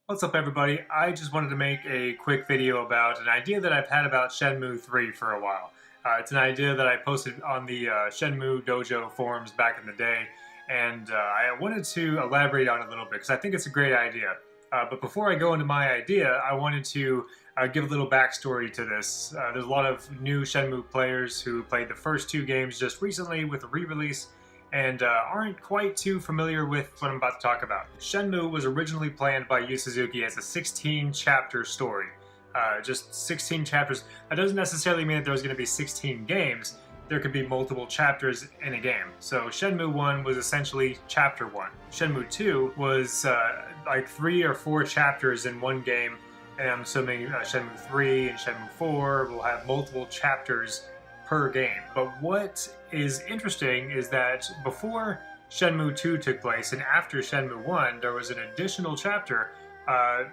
What's up, everybody? I just wanted to make a quick video about an idea that I've had about Shenmue 3 for a while. It's an idea that I posted on the Shenmue Dojo forums back in the day, and I wanted to elaborate on it a little bit because I think it's a great idea. But before I go into my idea, I wanted to give a little backstory to this. There's a lot of new Shenmue players who played the first two games just recently with a re-release, and aren't quite too familiar with what I'm about to talk about. Shenmue was originally planned by Yu Suzuki as a 16-chapter story. Just 16 chapters. That doesn't necessarily mean that there's going to be 16 games. There could be multiple chapters in a game. So Shenmue 1 was essentially Chapter 1. Shenmue 2 was like 3 or 4 chapters in one game, and I'm assuming Shenmue 3 and Shenmue 4 will have multiple chapters per game. But what is interesting is that before Shenmue 2 took place and after Shenmue 1, there was an additional chapter.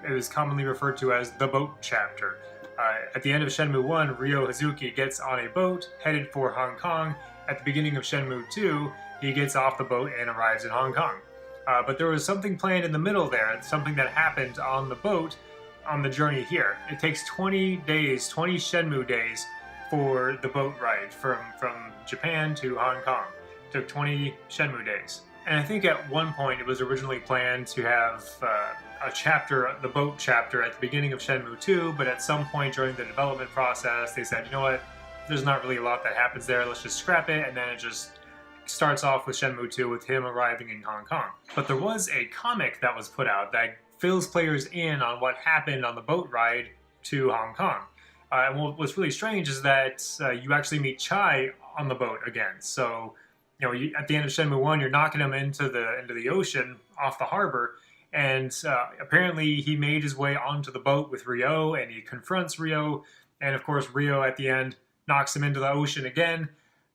It was commonly referred to as the boat chapter. At the end of Shenmue 1, Ryo Hazuki gets on a boat headed for Hong Kong. At the beginning of Shenmue 2, he gets off the boat and arrives in Hong Kong. But there was something planned in the middle there, something that happened on the boat on the journey here. It takes 20 days, 20 Shenmue days, for the boat ride from Japan to Hong Kong. It took 20 Shenmue days. And I think at one point it was originally planned to have a chapter, the boat chapter, at the beginning of Shenmue 2, but at some point during the development process they said, you know what, there's not really a lot that happens there, let's just scrap it, and then it just starts off with Shenmue 2 with him arriving in Hong Kong. But there was a comic that was put out that fills players in on what happened on the boat ride to Hong Kong. And what's really strange is that you actually meet Chai on the boat again. So, you know, at the end of Shenmue 1, you're knocking him into the ocean off the harbor, and apparently he made his way onto the boat with Ryo, and he confronts Ryo, and of course Ryo at the end knocks him into the ocean again.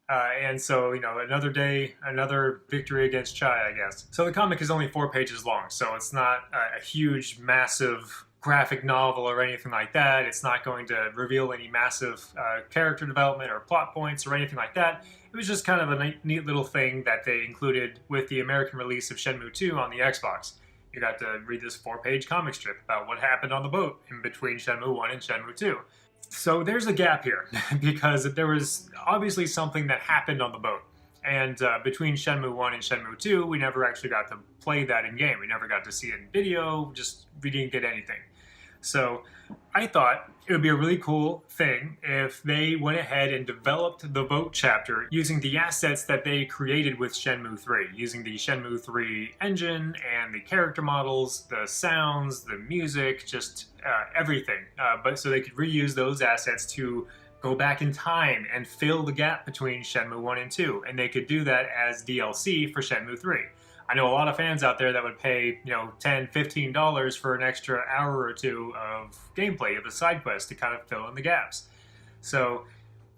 And so, you know, another day, another victory against Chai, I guess. So the comic is only 4 pages long, so it's not a huge, massive graphic novel or anything like that. It's not going to reveal any massive character development or plot points or anything like that. It was just kind of a neat little thing that they included with the American release of Shenmue 2 on the Xbox. You got to read this 4-page comic strip about what happened on the boat in between Shenmue 1 and Shenmue 2. So there's a gap here, because there was obviously something that happened on the boat. And between Shenmue 1 and Shenmue 2, we never actually got to play that in game. We never got to see it in video, we didn't get anything. So I thought it would be a really cool thing if they went ahead and developed the boat chapter using the assets that they created with Shenmue 3, using the Shenmue 3 engine and the character models, the sounds, the music, just everything. But so they could reuse those assets to go back in time and fill the gap between Shenmue 1 and 2, and they could do that as DLC for Shenmue 3. I know a lot of fans out there that would pay, you know, $10, $15 for an extra hour or two of gameplay, of a side quest to kind of fill in the gaps. So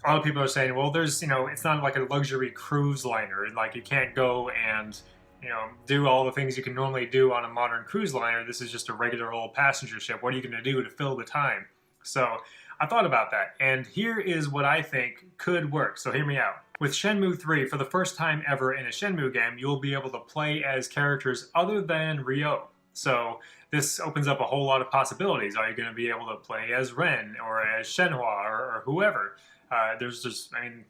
a lot of people are saying, well, there's, you know, it's not like a luxury cruise liner, and like you can't go and, you know, do all the things you can normally do on a modern cruise liner. This is just a regular old passenger ship. What are you going to do to fill the time? So I thought about that, and here is what I think could work, so hear me out. With Shenmue 3, for the first time ever in a Shenmue game, you'll be able to play as characters other than Ryo. So this opens up a whole lot of possibilities. Are you going to be able to play as Ren, or as Shenhua, or whoever? There's just, I mean,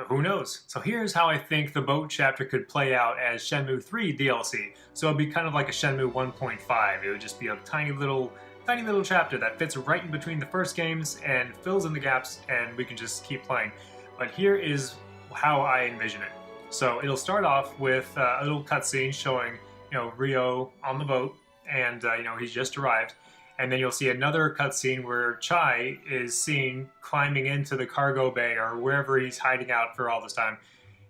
who knows? So here's how I think the boat chapter could play out as Shenmue 3 DLC. So it'd be kind of like a Shenmue 1.5. It would just be a tiny little chapter that fits right in between the first games and fills in the gaps, and we can just keep playing. But here is how I envision it. So it'll start off with a little cutscene showing, you know, Ryo on the boat, and you know, he's just arrived. And then you'll see another cutscene where Chai is seen climbing into the cargo bay or wherever he's hiding out for all this time.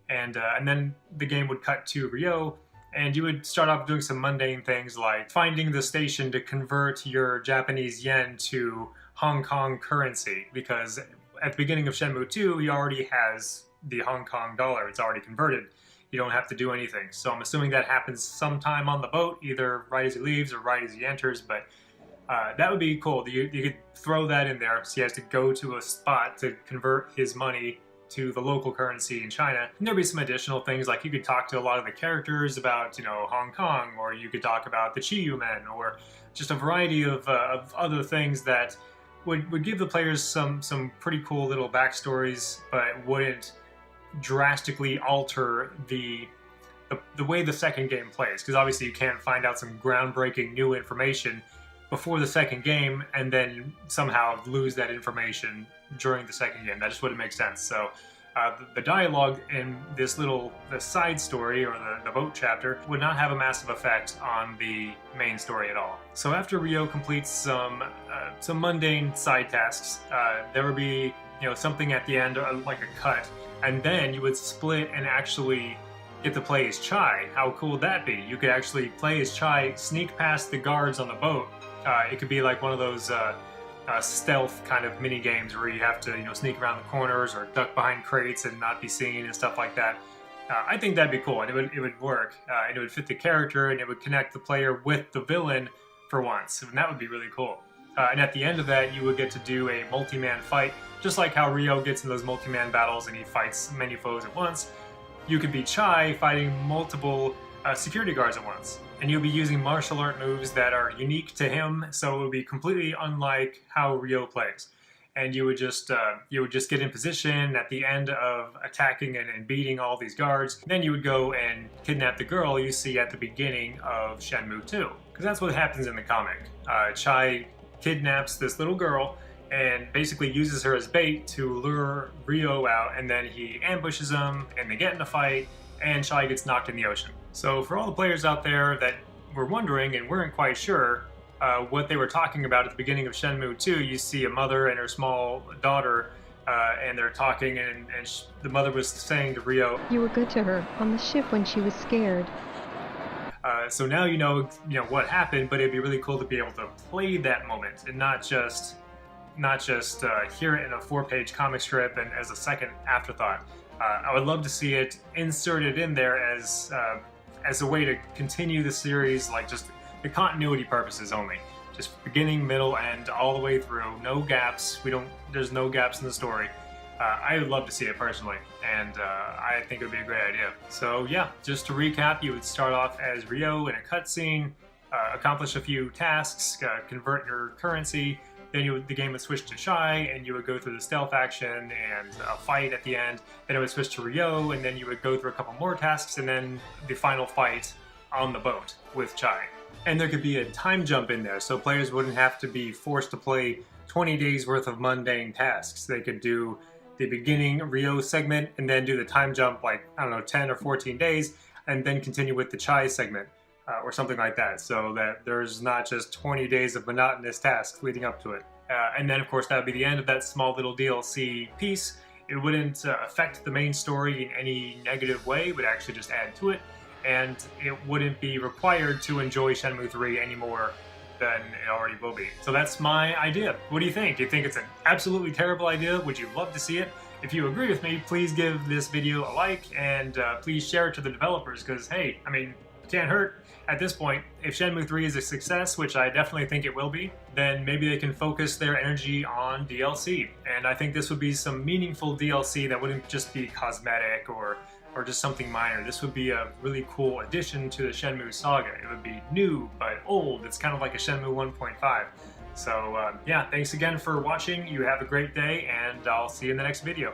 And then the game would cut to Ryo, and you would start off doing some mundane things like finding the station to convert your Japanese yen to Hong Kong currency, because at the beginning of Shenmue 2, he already has the Hong Kong dollar. It's already converted. You don't have to do anything. So I'm assuming that happens sometime on the boat, either right as he leaves or right as he enters, but that would be cool. You could throw that in there, so he has to go to a spot to convert his money to the local currency in China. And there'll be some additional things, like you could talk to a lot of the characters about, you know, Hong Kong, or you could talk about the Chiyu men, or just a variety of other things that would give the players some pretty cool little backstories, but wouldn't drastically alter the way the second game plays, because obviously you can't find out some groundbreaking new information before the second game and then somehow lose that information during the second game. That just wouldn't make sense. So the dialogue in this side story, or the boat chapter, would not have a massive effect on the main story at all. So after Ryo completes some mundane side tasks, there would be, you know, something at the end, like a cut, and then you would split and actually get to play as Chai. How cool would that be? You could actually play as Chai, sneak past the guards on the boat. It could be like one of those stealth kind of mini games where you have to, you know, sneak around the corners or duck behind crates and not be seen and stuff like that. I think that'd be cool, and it would work, and it would fit the character, and it would connect the player with the villain for once, and that would be really cool. And at the end of that, you would get to do a multi-man fight, just like how Ryo gets in those multi-man battles and he fights many foes at once. You could be Chai fighting multiple security guards at once, and you'll be using martial art moves that are unique to him, so it would be completely unlike how Ryo plays. And you would just get in position at the end of attacking and beating all these guards. Then you would go and kidnap the girl you see at the beginning of Shenmue 2, because that's what happens in the comic. Chai kidnaps this little girl and basically uses her as bait to lure Ryo out, and then he ambushes him, and they get in a fight, and Chai gets knocked in the ocean. So for all the players out there that were wondering and weren't quite sure what they were talking about at the beginning of Shenmue 2, you see a mother and her small daughter, and they're talking, and the mother was saying to Ryo, "You were good to her on the ship when she was scared." So now you know what happened, but it'd be really cool to be able to play that moment and not just hear it in a 4-page comic strip and as a second afterthought. I would love to see it inserted in there as a way to continue the series, like just the continuity purposes only. Just beginning, middle, end, all the way through. No gaps. There's no gaps in the story. I would love to see it personally, and I think it would be a great idea. So yeah, just to recap, you would start off as Ryo in a cutscene, accomplish a few tasks, convert your currency, then the game would switch to Chai, and you would go through the stealth action and a fight at the end. Then it would switch to Ryo, and then you would go through a couple more tasks, and then the final fight on the boat with Chai. And there could be a time jump in there, so players wouldn't have to be forced to play 20 days worth of mundane tasks. They could do the beginning Ryo segment, and then do the time jump, like, I don't know, 10 or 14 days, and then continue with the Chai segment. Or something like that, so that there's not just 20 days of monotonous tasks leading up to it. And then, of course, that would be the end of that small little DLC piece. It wouldn't affect the main story in any negative way. It would actually just add to it, and it wouldn't be required to enjoy Shenmue 3 any more than it already will be. So that's my idea. What do you think? Do you think it's an absolutely terrible idea? Would you love to see it? If you agree with me, please give this video a like, and please share it to the developers, because, hey, I mean, it can't hurt. At this point, if Shenmue 3 is a success, which I definitely think it will be, then maybe they can focus their energy on DLC. And I think this would be some meaningful DLC that wouldn't just be cosmetic or just something minor. This would be a really cool addition to the Shenmue saga. It would be new, but old. It's kind of like a Shenmue 1.5. So yeah, thanks again for watching. You have a great day, and I'll see you in the next video.